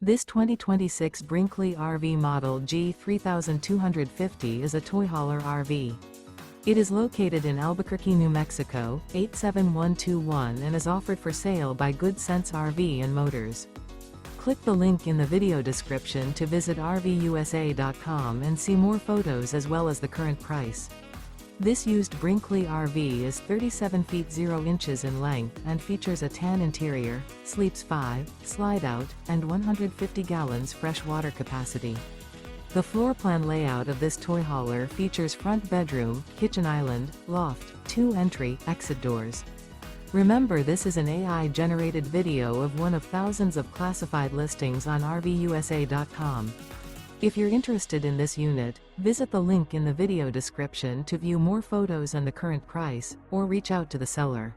This 2026 Brinkley RV Model G 3250 is a toy hauler RV. It is located in Albuquerque, New Mexico, 87121 and is offered for sale by Good Sense RV and Motors. Click the link in the video description to visit RVUSA.com and see more photos as well as the current price. This used Brinkley RV is 37 feet 0 inches in length and features a tan interior, sleeps 5, slide-out, and 150 gallons fresh water capacity. The floor plan layout of this toy hauler features front bedroom, kitchen island, loft, 2 entry, exit doors. Remember, this is an AI-generated video of one of thousands of classified listings on RVUSA.com. If you're interested in this unit, visit the link in the video description to view more photos and the current price, or reach out to the seller.